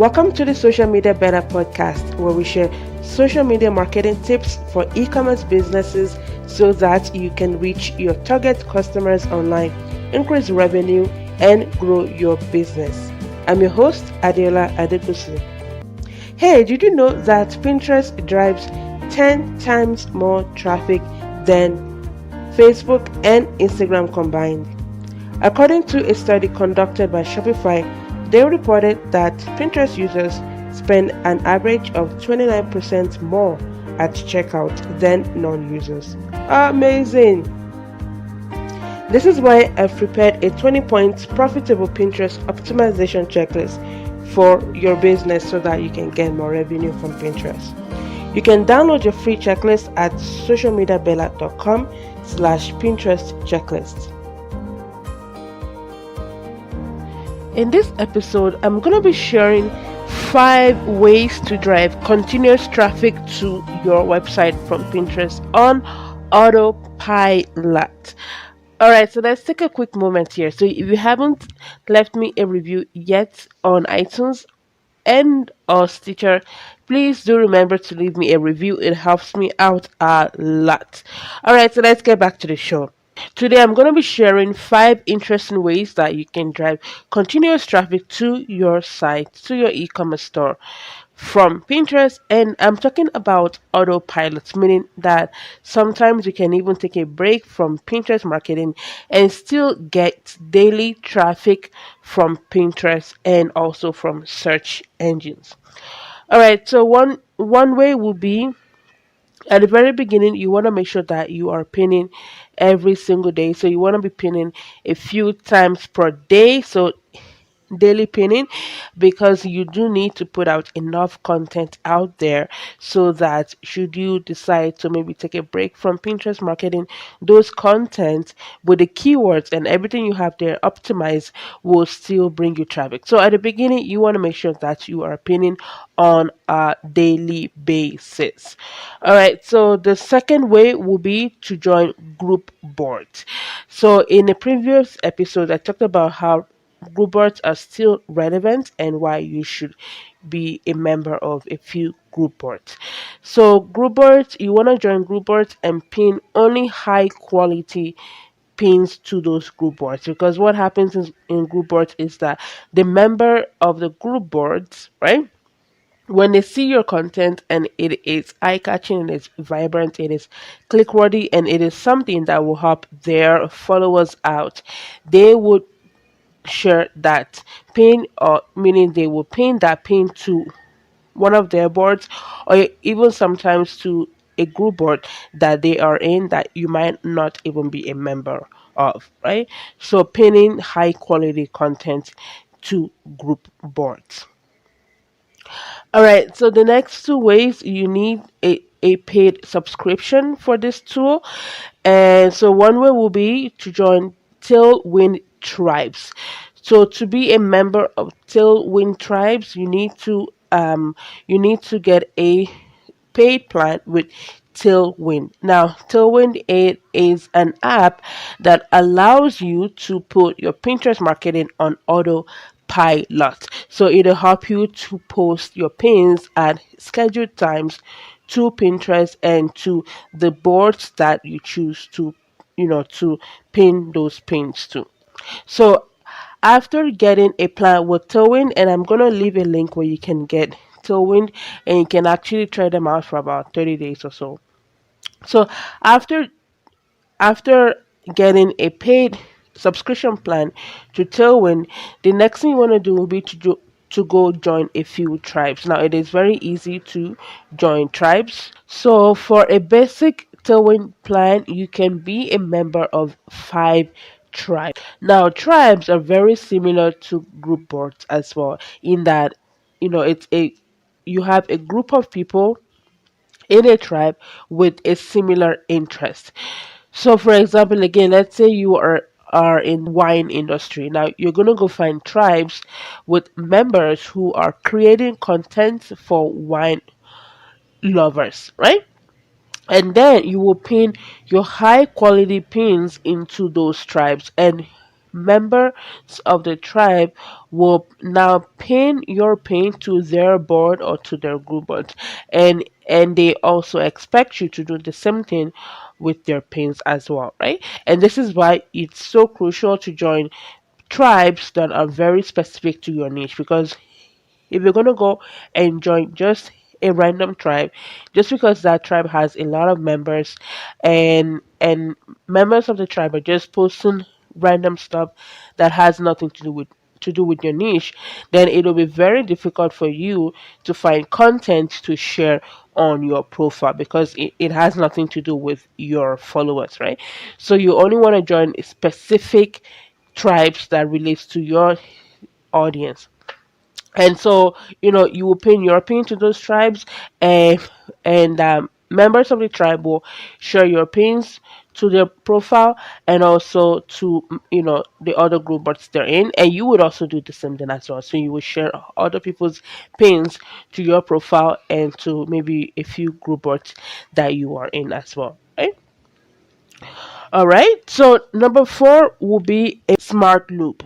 Welcome to the Social Media Better podcast, where we share social media marketing tips for e-commerce businesses so that you can reach your target customers online, increase revenue, and grow your business. I'm your host, Adela Adegusi. Hey, did you know that Pinterest drives 10 times more traffic than Facebook and Instagram combined? According to a study conducted by Shopify, they reported that Pinterest users spend an average of 29% more at checkout than non-users. Amazing! This is why I've prepared a 20-point profitable Pinterest optimization checklist for your business so that you can get more revenue from Pinterest. You can download your free checklist at socialmediabella.com/Pinterest checklist. In this episode, I'm going to be sharing 5 ways to drive continuous traffic to your website from Pinterest on autopilot. Alright, so let's take a quick moment here. So if you haven't left me a review yet on iTunes and or Stitcher, please do remember to leave me a review. It helps me out a lot. Alright, so let's get back to the show. Today I'm going to be sharing 5 interesting ways that you can drive continuous traffic to your site, to your e-commerce store from Pinterest. And I'm talking about autopilot, meaning that sometimes you can even take a break from Pinterest marketing and still get daily traffic from Pinterest and also from search engines. Alright, so one way would be at the very beginning. You want to make sure that you are pinning every single day, so you want to be pinning a few times per day, so daily pinning, because you do need to put out enough content out there so that should you decide to maybe take a break from Pinterest marketing, those content with the keywords and everything you have there optimized will still bring you traffic. So at the beginning, you want to make sure that you are pinning on a daily basis. All right, so the second way will be to join group boards. So in a previous episode, I talked about how group boards are still relevant and why you should be a member of a few group boards. So group boards, you want to join group boards and pin only high quality pins to those group boards, because what happens in group boards is that the member of the group boards, right, when they see your content and it is eye-catching, it is vibrant, it is click-worthy, and it is something that will help their followers out, they would share that pin, or meaning they will pin that pin to one of their boards, or even sometimes to a group board that they are in that you might not even be a member of, right? So pinning high quality content to group boards. All right, so the next 2 ways, you need a paid subscription for this tool. And so one way will be to join Tailwind Tribes. So to be a member of Tailwind Tribes, you need to get a paid plan with Tailwind. Now, Tailwind is an app that allows you to put your Pinterest marketing on autopilot. So it'll help you to post your pins at scheduled times to Pinterest and to the boards that you choose to pin those pins to. So after getting a plan with Tailwind, and I'm gonna leave a link where you can get Tailwind and you can actually try them out for about 30 days or so. So after after getting a paid subscription plan to Tailwind, the next thing you want to do will be to go join a few tribes. Now it is very easy to join tribes. So for a basic Tailwind plan, you can be a member of 5 tribes. Now tribes are very similar to group boards as well, in that it's a you have a group of people in a tribe with a similar interest. So for example, again, let's say you are in wine industry. Now you're going to go find tribes with members who are creating content for wine lovers, right? And then you will pin your high quality pins into those tribes, and members of the tribe will now pin your pin to their board or to their group board, and they also expect you to do the same thing with their pins as well, right? And this is why it's so crucial to join tribes that are very specific to your niche, because if you're gonna go and join just a random tribe, just because that tribe has a lot of members, and members of the tribe are just posting random stuff that has nothing to do with your niche, then it'll be very difficult for you to find content to share on your profile, because it has nothing to do with your followers, right? So you only want to join specific tribes that relates to your audience. And so, you will pin your pin to those tribes, and members of the tribe will share your pins to their profile, and also to the other group bots they're in, and you would also do the same thing as well. So you will share other people's pins to your profile and to maybe a few group bots that you are in as well, right? All right, so number 4 will be a smart loop.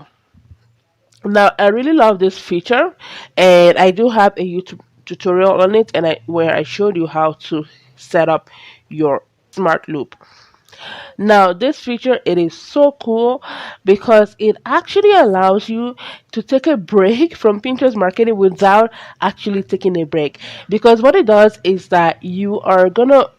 Now, I really love this feature, and I do have a YouTube tutorial on it, and where I showed you how to set up your smart loop. Now, this feature, it is so cool because it actually allows you to take a break from Pinterest marketing without actually taking a break. Because what it does is that you are gonna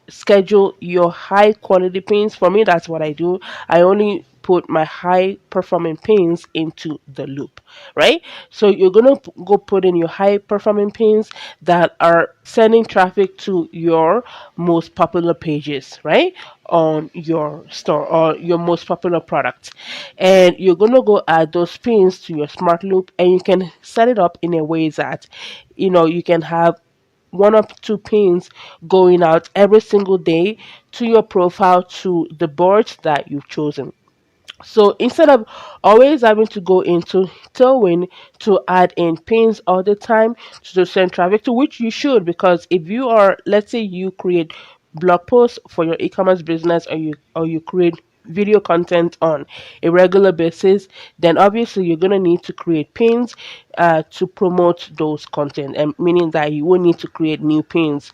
schedule your high quality pins. For me, that's what I do. I only put my high performing pins into the loop, right? So you're gonna go put in your high performing pins that are sending traffic to your most popular pages, right? On your store or your most popular product. And you're gonna go add those pins to your smart loop, and you can set it up in a way that you can have one or two pins going out every single day to your profile, to the boards that you've chosen. So instead of always having to go into Tailwind to add in pins all the time to send traffic to, which you should, because if you are, let's say you create blog posts for your e-commerce business, or you create video content on a regular basis, then obviously you're going to need to create pins to promote those content, and meaning that you will need to create new pins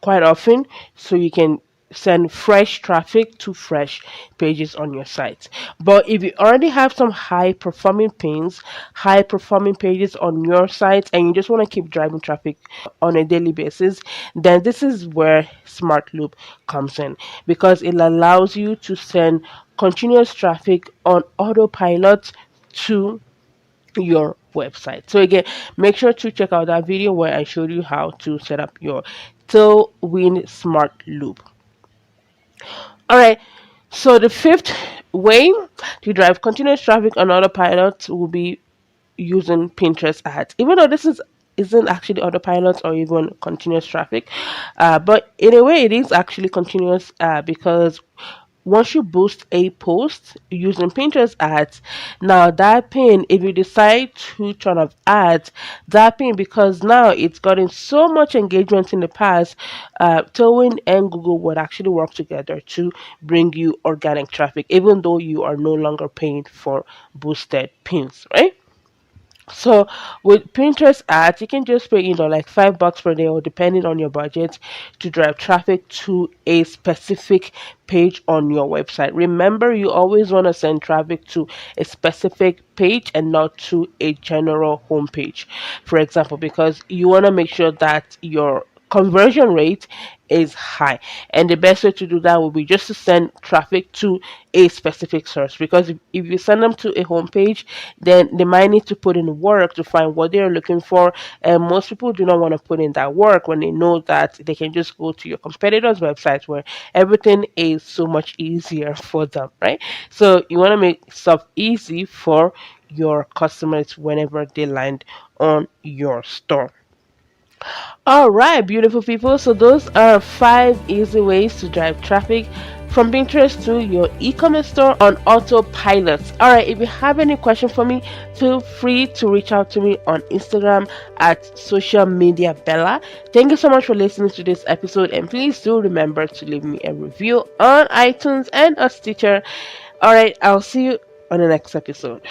quite often, so you can send fresh traffic to fresh pages on your site. But if you already have some high performing pins, high performing pages on your site, and you just want to keep driving traffic on a daily basis, then this is where Smart Loop comes in, because it allows you to send continuous traffic on autopilot to your website. So again, make sure to check out that video where I showed you how to set up your Tailwind Smart Loop. All right. So the fifth way to drive continuous traffic on autopilot will be using Pinterest ads. Even though this isn't actually autopilot or even continuous traffic, but in a way it is actually continuous, because once you boost a post using Pinterest ads, now that pin, if you decide to turn off ads, that pin, because now it's gotten so much engagement in the past, Tailwind and Google would actually work together to bring you organic traffic, even though you are no longer paying for boosted pins, right? So with Pinterest ads, you can just pay, like $5 per day, or depending on your budget, to drive traffic to a specific page on your website. Remember, you always want to send traffic to a specific page and not to a general homepage, for example, because you want to make sure that your conversion rate is high, and the best way to do that would be just to send traffic to a specific source, because if you send them to a homepage, then they might need to put in work to find what they're looking for, and most people do not want to put in that work when they know that they can just go to your competitors websites where everything is so much easier for them, right? So you want to make stuff easy for your customers whenever they land on your store. All right, beautiful people. So those are 5 easy ways to drive traffic from Pinterest to your e-commerce store on autopilot. All right, if you have any question for me, feel free to reach out to me on Instagram at social media Bella. Thank you so much for listening to this episode, and please do remember to leave me a review on iTunes and a Stitcher. All right, I'll see you on the next episode.